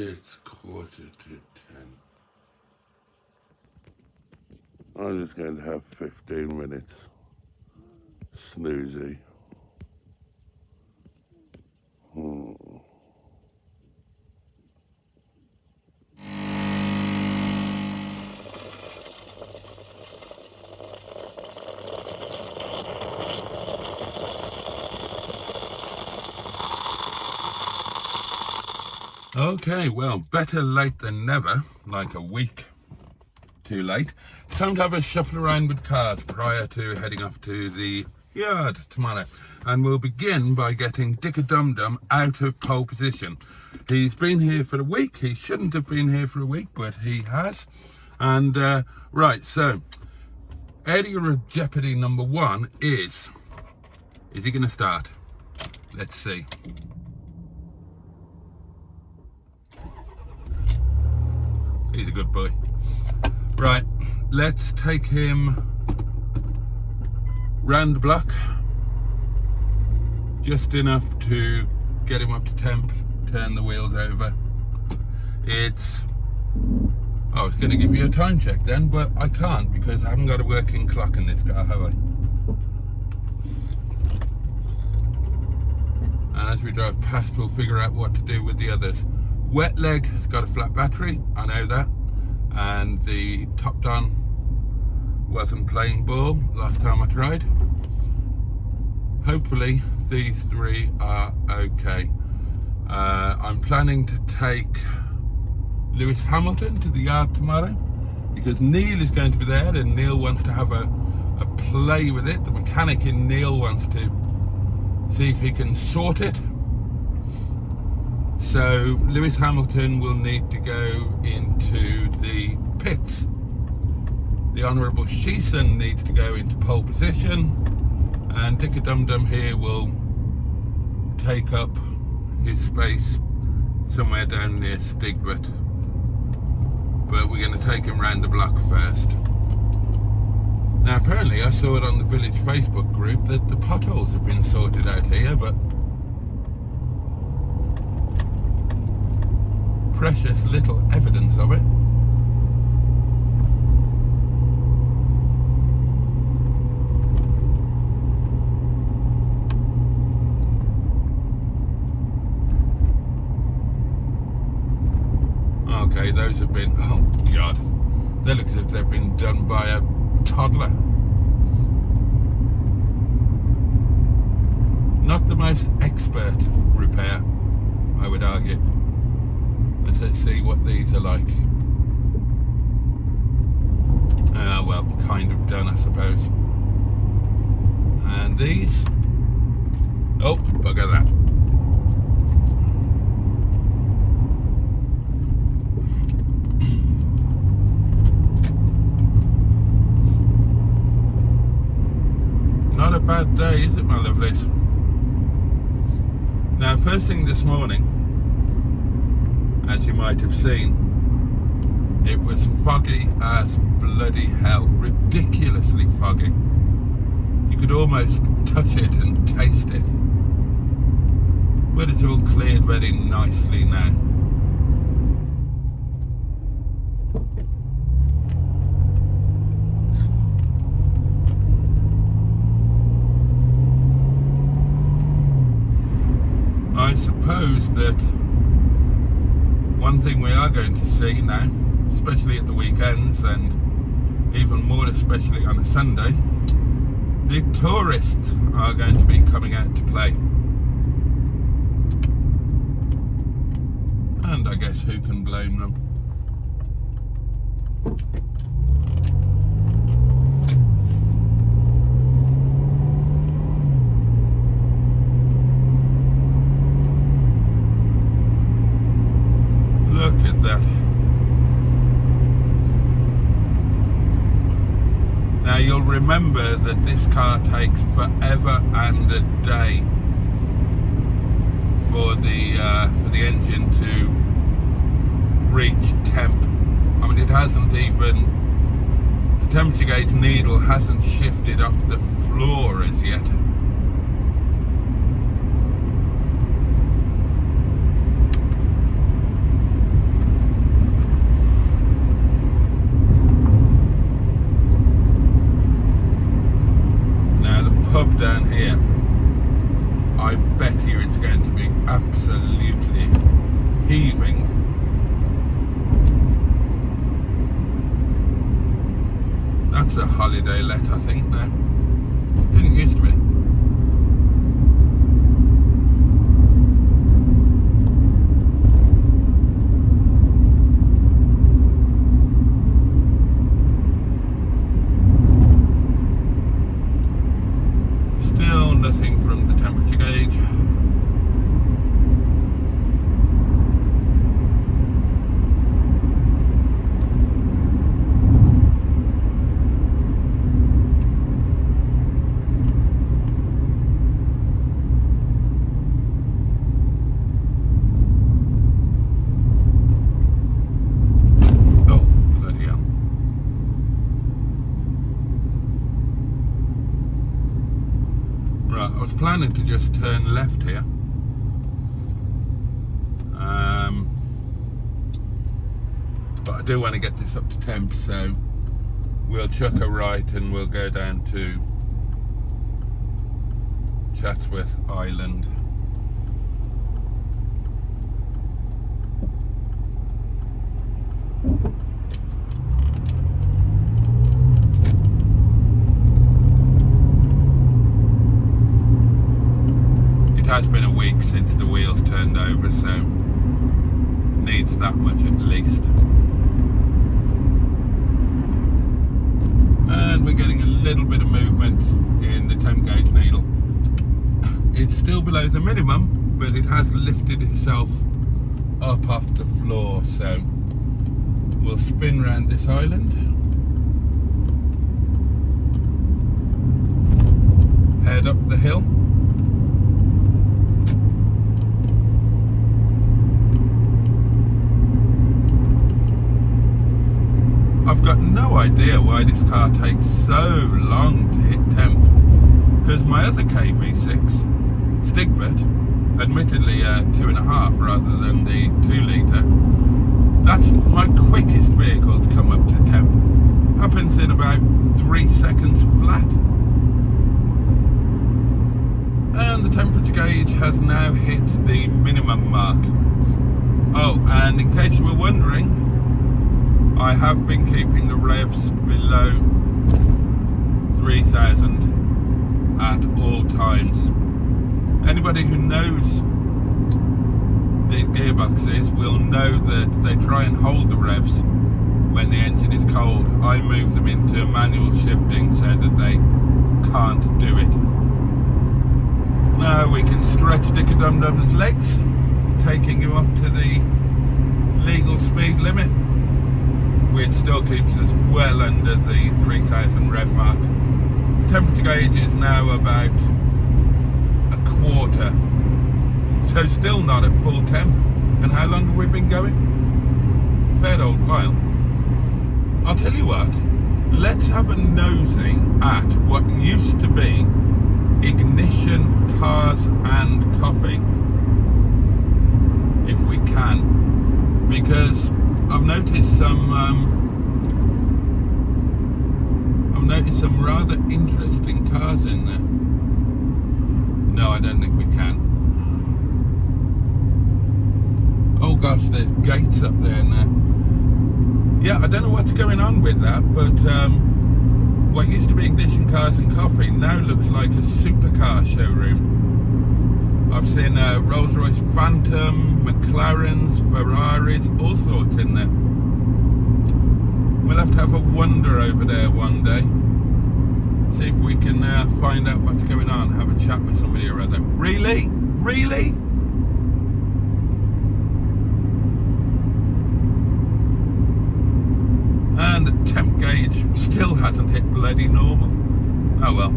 It's 9:45. I'm just going to have 15 minutes snoozy. Okay, well, better late than never, like a week too late. Time to have a shuffle around with cars prior to heading off to the yard tomorrow. And we'll begin by getting Dicker Dum Dum out of pole position. He's been here for a week. He shouldn't have been here for a week, but he has. And right, so area of jeopardy number one is he going to start? Let's see. He's a good boy. Right, let's take him round the block, just enough to get him up to temp, turn the wheels over. I was going to give you a time check then, but I can't because I haven't got a working clock in this car, have I? And as we drive past, we'll figure out what to do with the others. Wet leg has got a flat battery, I know that, and the top down wasn't playing ball last time I tried. Hopefully these three are okay. I'm planning to take Lewis Hamilton to the yard tomorrow because Neil is going to be there and Neil wants to have a play with it. The mechanic in Neil wants to see if he can sort it. So Lewis Hamilton will need to go into the pits. The Honourable Sheeson needs to go into pole position, and Dicker Dum Dum here will take up his space somewhere down near Stigbert. But we're going to take him round the block first. Now apparently I saw it on the village Facebook group that the potholes have been sorted out here, but precious little evidence of it. Okay, those have been, oh God, they look as if they've been done by a toddler. Not the most expert repair, I would argue. Let's see what these are like. Well, kind of done, I suppose. And these, oh, bugger that. Not a bad day, is it, my lovelies? Now, first thing this morning, as you might have seen, it was foggy as bloody hell, ridiculously foggy. You could almost touch it and taste it. But it's all cleared very nicely now. I suppose that one thing we are going to see now, especially at the weekends and even more especially on a Sunday, the tourists are going to be coming out to play. And I guess who can blame them? Look at that. Now you'll remember that this car takes forever and a day for the engine to reach temp. I mean, it hasn't even, the temperature gauge needle hasn't shifted off the floor as yet. I bet you it's going to be absolutely heaving. That's a holiday let, I think, now. Didn't used to be. Still nothing from the temperature gauge. I was planning to just turn left here, but I do want to get this up to temp, so we'll chuck a right and we'll go down to Chatsworth Island. It has been a week since the wheels turned over, so needs that much at least. And we're getting a little bit of movement in the temp gauge needle. It's still below the minimum, but it has lifted itself up off the floor, so we'll spin round this island, head up the hill. I've got no idea why this car takes so long to hit temp, because my other KV6 Stigbit, admittedly 2.5 rather than the 2 litre, that's my quickest vehicle to come up to temp. Happens in about 3 seconds flat. And the temperature gauge has now hit the minimum mark. Oh, and in case you were wondering, I have been keeping the revs below 3,000 at all times. Anybody who knows these gearboxes will know that they try and hold the revs when the engine is cold. I move them into manual shifting so that they can't do it. Now we can stretch Dicker Dum Dum's legs, taking him up to the legal speed limit, which still keeps us well under the 3,000 rev mark. Temperature gauge is now about a quarter, so still not at full temp. And how long have we been going? Fair old while. I'll tell you what, let's have a nosy at what used to be Ignition Cars and Coffee, if we can, because I've noticed some rather interesting cars in there. No, I don't think we can. Oh gosh, there's gates up there now. Yeah, I don't know what's going on with that, but what used to be Ignition Cars and Coffee now looks like a supercar showroom. I've seen Rolls-Royce Phantom, McLarens, Ferraris, all sorts in there. We'll have to have a wander over there one day, see if we can find out what's going on, have a chat with somebody or other. Really? Really? And the temp gauge still hasn't hit bloody normal. Oh well,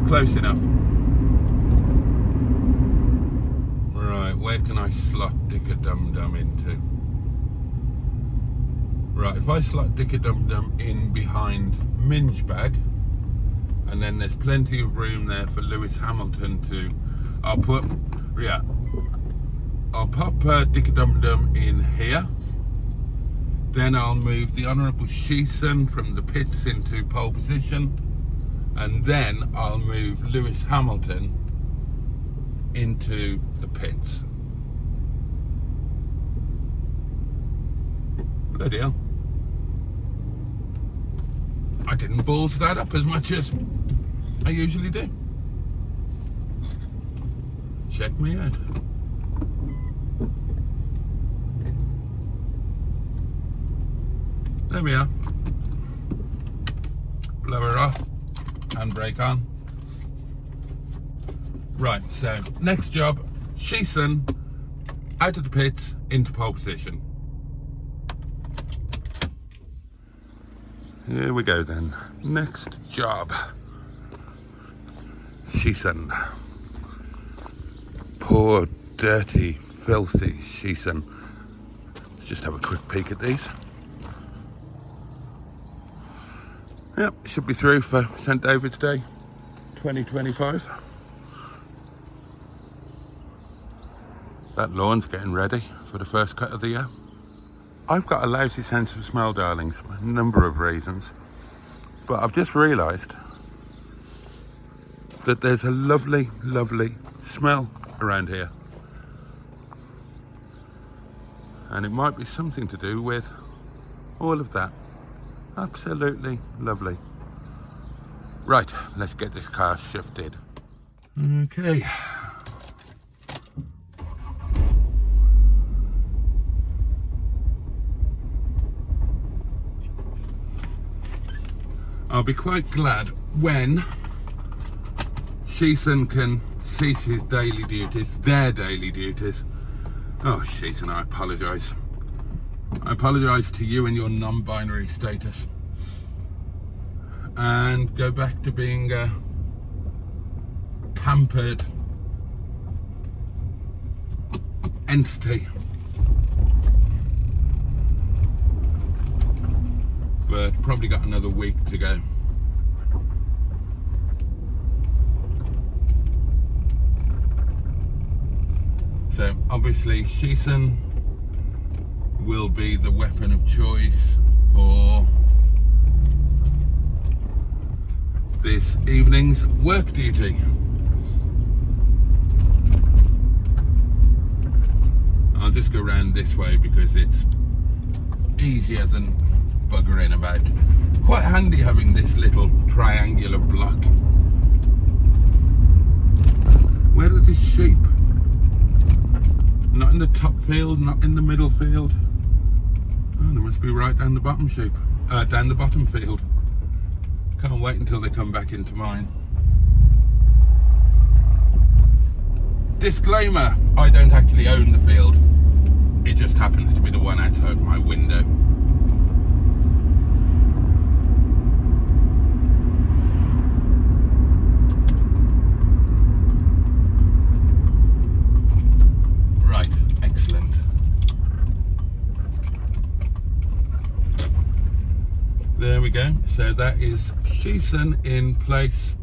close enough. Right, where can I slot Dicker Dum Dum into? Right, if I slot Dicker Dum Dum in behind Minge Bag, and then there's plenty of room there for Lewis Hamilton to, I'll pop Dicker Dum Dum in here. Then I'll move the Honourable Sheeson from the pits into pole position, and then I'll move Lewis Hamilton into the pits. Bloody hell. I didn't balls that up as much as I usually do. Check me out. There we are. Blower off, handbrake on. Right, so next job, Sheeson out of the pits into pole position. Here we go then. Next job, Sheeson. Poor, dirty, filthy Sheeson. Let's just have a quick peek at these. Yep, should be through for St David's Day 2025. That lawn's getting ready for the first cut of the year. I've got a lousy sense of smell, darlings, for a number of reasons. But I've just realised that there's a lovely, lovely smell around here. And it might be something to do with all of that. Absolutely lovely. Right, let's get this car shifted. Okay. I'll be quite glad when Sheeson can cease his daily duties, their daily duties. Oh, Sheeson, I apologise. I apologise to you and your non-binary status, and go back to being a pampered entity. But probably got another week to go. So obviously Sheeson will be the weapon of choice for this evening's work duty. I'll just go around this way because it's easier than buggering about. Quite handy having this little triangular block. Where are these sheep? Not in the top field, not in the middle field. Oh, they must be right down the bottom sheep. Down the bottom field. Can't wait until they come back into mine. Disclaimer, I don't actually own the field. It just happens to be the one outside my window. Right, excellent. There we go. So that is Sheeson in place,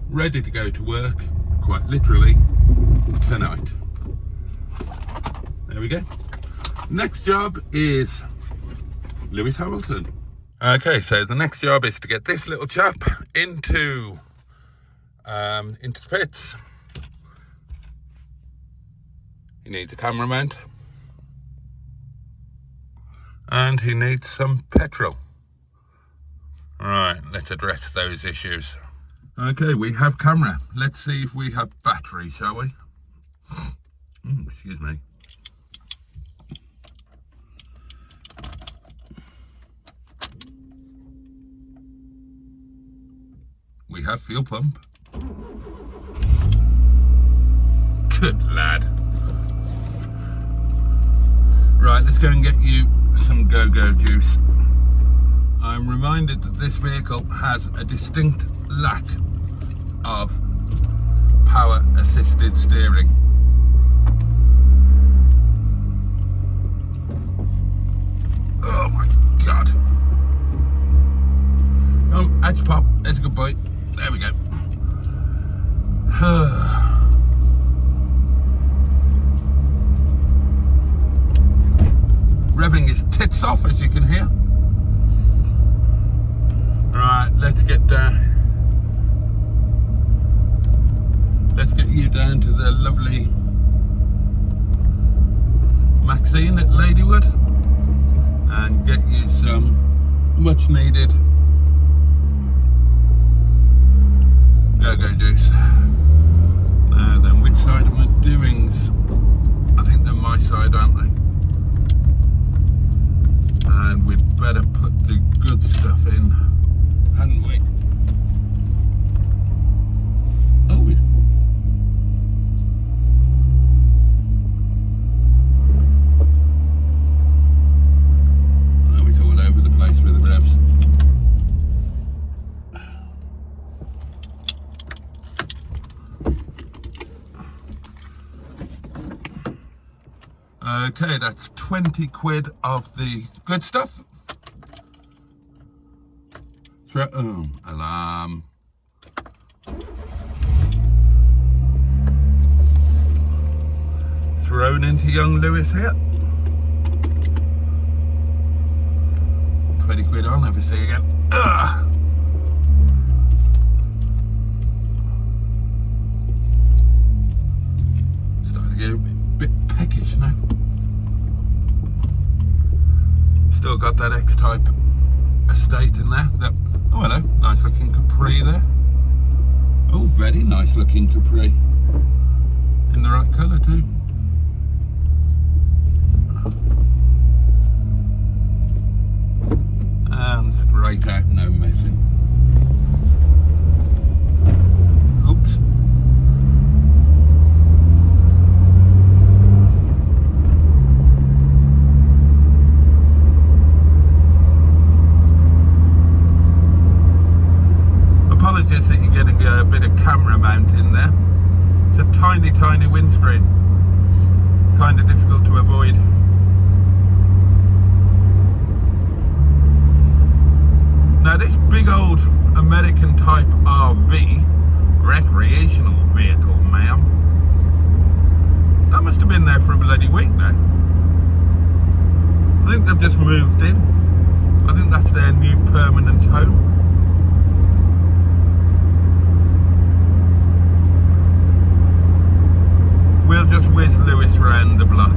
ready to go to work, quite literally, tonight. There we go. Next job is Lewis Hamilton. Okay, so the next job is to get this little chap into the pits. He needs a camera mount. And he needs some petrol. Right, let's address those issues. Okay, we have camera. Let's see if we have battery, shall we? Excuse me. We have fuel pump. Good lad. Right, let's go and get you some go-go juice. I'm reminded that this vehicle has a distinct lack of power assisted steering. Oh my god. Oh, edge pop, there's a good boy. There we go. Revving his tits off, as you can hear. Right, let's get let's get you down to the lovely Maxine at Ladywood and get you some much needed go-go juice. Now then, which side are my doings? I think they're my side, aren't they? And we'd better put the good stuff in, hadn't we? Oh, he's all over the place with the revs. Okay, that's 20 quid of the good stuff. Alarm. Thrown into young Lewis here. 20 quid I'll never see again. Ugh. Starting to get a bit peckish now. Still got that X-type estate in there. Oh hello, nice looking Capri there. Oh, very nice looking Capri. In the right colour too. And straight out, no messing. Oops. Apologies that you're getting a bit of camera mount in there. It's a tiny, tiny windscreen. Kind of difficult to avoid. Now this big old American type RV, recreational vehicle, ma'am, that must have been there for a bloody week now. I think they've just moved in. I think that's their new permanent home. We'll just whiz Lewis round the block.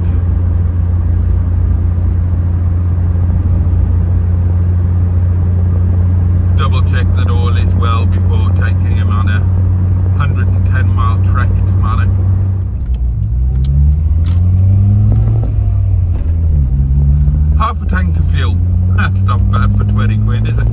Double check that all is well before taking him on a 110-mile trek tomorrow. Half a tank of fuel. That's not bad for 20 quid, is it?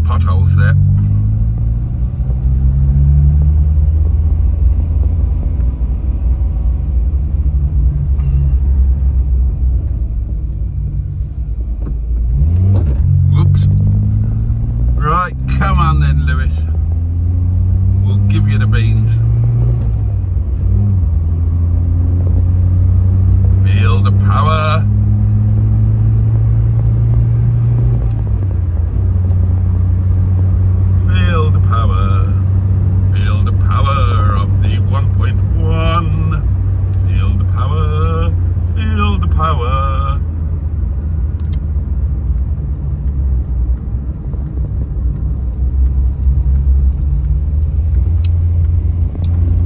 Potholes there. Whoops. Right, come on then, Lewis. We'll give you the beans. Feel the power. Feel the power. Feel the power of the 1.1. Feel the power. Feel the power.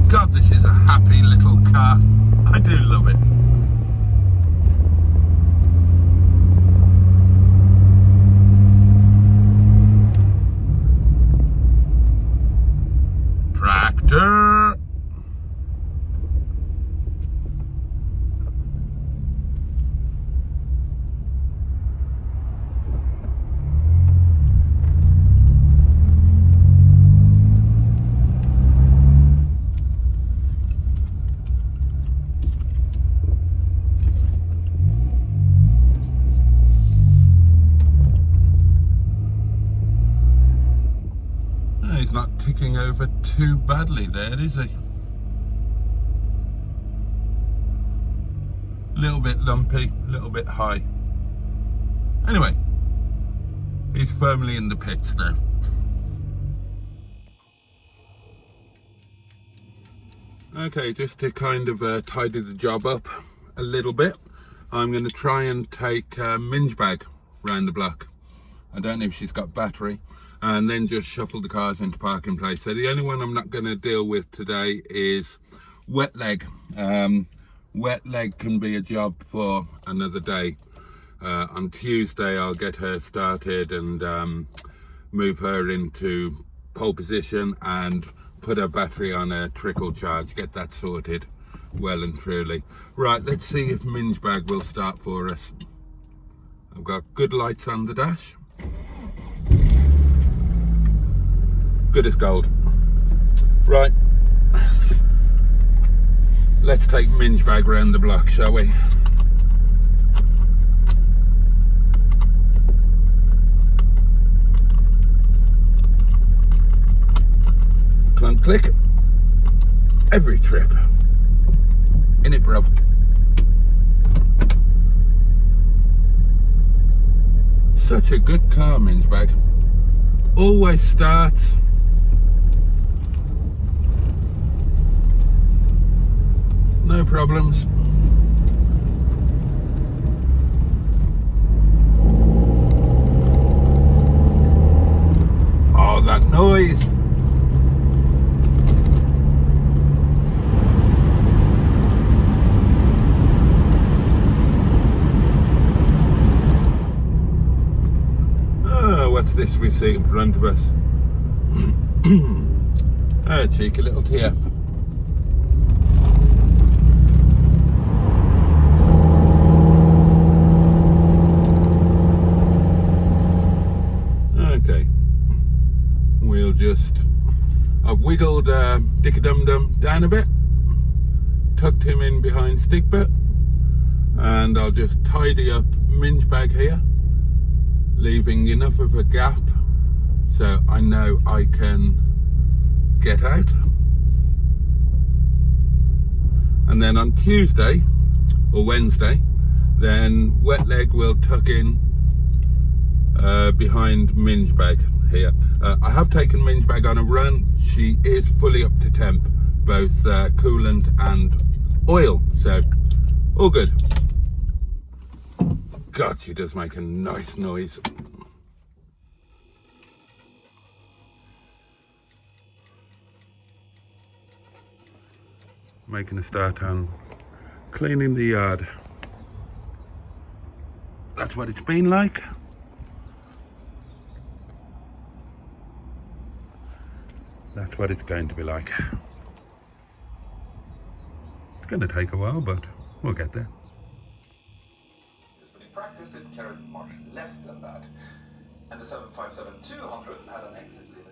God, this is a happy little car. I do love it. Tractor. He's not ticking over too badly there, is he? Little bit lumpy, little bit high. Anyway, He's firmly in the pits now. Okay, just to kind of tidy the job up a little bit, I'm going to try and take Minge Bag round the block. I don't know if she's got battery, and then just shuffle the cars into parking place. So the only one I'm not going to deal with today is Wet Leg. Wet Leg can be a job for another day. On Tuesday I'll get her started and move her into pole position and put her battery on a trickle charge, get that sorted well and truly. Right, let's see if Minge Bag will start for us. I've got good lights on the dash. Good as gold. Right, let's take Minge Bag round the block, shall we? Clunk click. Every trip. In it, bruv. Such a good car, Minge Bag. Always starts. No problems. Oh, that noise. Oh, what's this we see in front of us? Oh, cheeky little TF. Okay, we'll just, I've wiggled Dick-a-Dum-Dum down a bit, tucked him in behind Stigbit, and I'll just tidy up Minge Bag here, leaving enough of a gap so I know I can get out. And then on Tuesday or Wednesday, then Wet Leg will tuck in behind Minge Bag here. I have taken Minge Bag on a run. She is fully up to temp, both coolant and oil, so all good. God, she does make a nice noise. Making a start on cleaning the yard. That's what it's been like. That's what it's going to be like. It's going to take a while, but we'll get there. But in practice, it carried much less than that. And the 757-200 had an exit limit